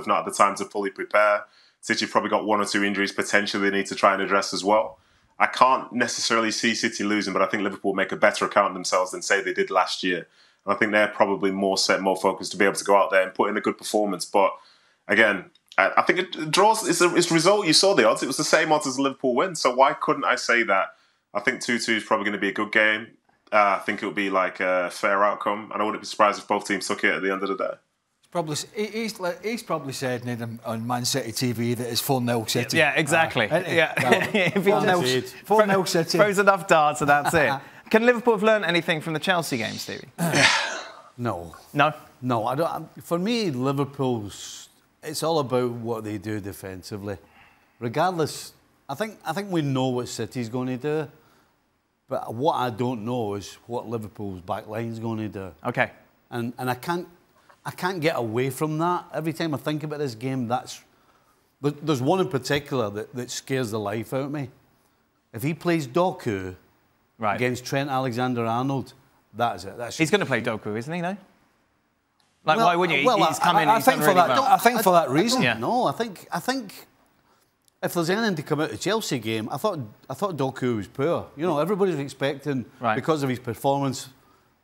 They've not had the time to fully prepare. City have probably got 1 or 2 injuries potentially they need to try and address as well. I can't necessarily see City losing, but I think Liverpool make a better account of themselves than, say, they did last year. And I think they're probably more set, more focused to be able to go out there and put in a good performance. But again, I think it draws. It's a result. You saw the odds. It was the same odds as Liverpool win. So why couldn't I say that? I think 2-2 is probably going to be a good game. I think it'll be like a fair outcome, and I wouldn't be surprised if both teams took it at the end of the day. He's probably said, Nedum, on Man City TV that it's 4-0 City. Yeah, exactly. Yeah. 4-0 City. Throws enough darts and that's it. Can Liverpool have learned anything from the Chelsea game, Stevie? No. No? No, I don't. For me, Liverpool's, it's all about what they do defensively. Regardless, I think we know what City's going to do, but what I don't know is what Liverpool's back line's going to do. Okay. And I can't get away from that. Every time I think about this game, there's one in particular that scares the life out of me. If he plays Doku against Trent Alexander-Arnold, that is it. He's going to play Doku, isn't he, no? Like, why wouldn't you? Well, he's come in, I think for that. I think for that reason. No, I think if there's anything to come out of the Chelsea game, I thought Doku was poor. You know, everybody's expecting because of his performance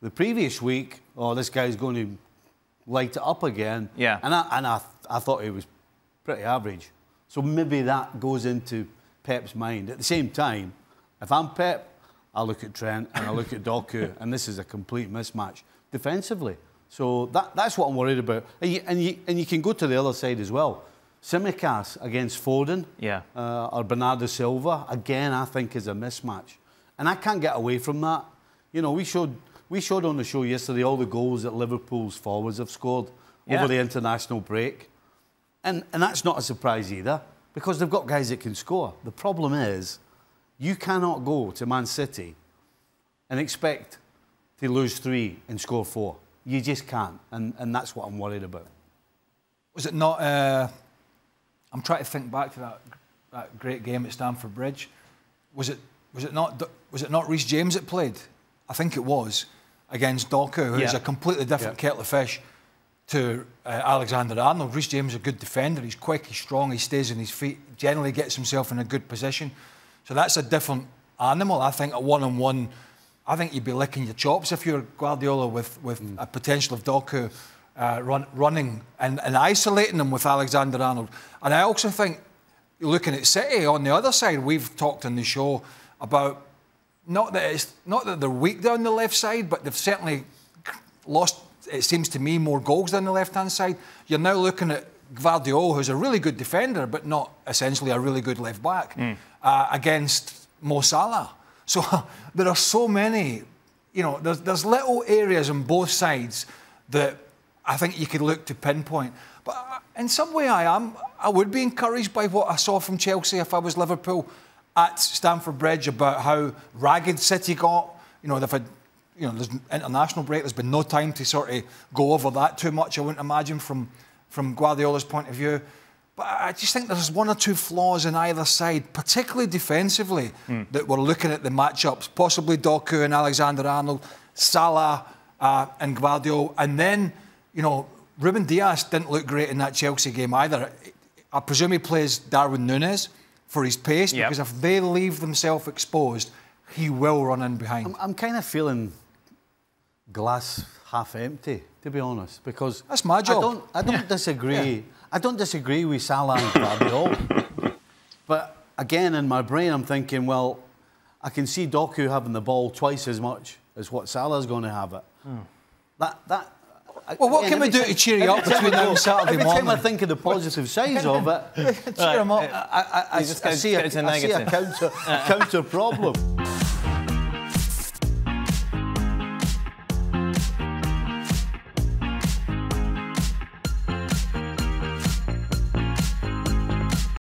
the previous week, oh, this guy's going to light it up again. Yeah. And I thought he was pretty average. So maybe that goes into Pep's mind. At the same time, if I'm Pep, I look at Trent and I look at Doku, and this is a complete mismatch defensively. So that's what I'm worried about. And you can go to the other side as well. Tsimikas against Foden, or Bernardo Silva, again, I think is a mismatch. And I can't get away from that. You know, we showed on the show yesterday all the goals that Liverpool's forwards have scored over the international break. And that's not a surprise either, because they've got guys that can score. The problem is, you cannot go to Man City and expect to lose 3 and score 4. You just can't. And that's what I'm worried about. Was it not... I'm trying to think back to that great game at Stamford Bridge. Was it not Reece James that played? I think it was, against Doku, who's a completely different kettle of fish to Alexander-Arnold. Reece James is a good defender. He's quick, he's strong, he stays on his feet, generally gets himself in a good position. So that's a different animal. I think at one-on-one, I think you'd be licking your chops if you're Guardiola with a potential of Doku running and isolating them with Alexander-Arnold. And I also think, looking at City on the other side, we've talked on the show about not that they're weak down the left side, but they've certainly lost, it seems to me, more goals down the left-hand side. You're now looking at Gvardiol, who's a really good defender, but not essentially a really good left-back, against Mo Salah. So there are so many, you know, there's little areas on both sides that I think you could look to pinpoint. But in some way I would be encouraged by what I saw from Chelsea if I was Liverpool at Stamford Bridge, about how ragged City got. You know, they've had, you know, there's international break, there's been no time to sort of go over that too much, I wouldn't imagine, from Guardiola's point of view. But I just think there's 1 or 2 flaws on either side, particularly defensively, that we're looking at the matchups, possibly Doku and Alexander-Arnold, Salah and Gvardiol. And then, you know, Ruben Dias didn't look great in that Chelsea game either. I presume he plays Darwin Núñez for his pace, because if they leave themselves exposed, he will run in behind. I'm kind of feeling glass half empty, to be honest, because that's my job. I don't disagree. I don't disagree with Salah and Gvardiol, but again, in my brain, I'm thinking, well, I can see Doku having the ball twice as much as what Salah's going to have it. Well, what can we do to cheer you up between now and Saturday morning? Every time I think of the positive sides of it, cheer him up. I see a counter problem.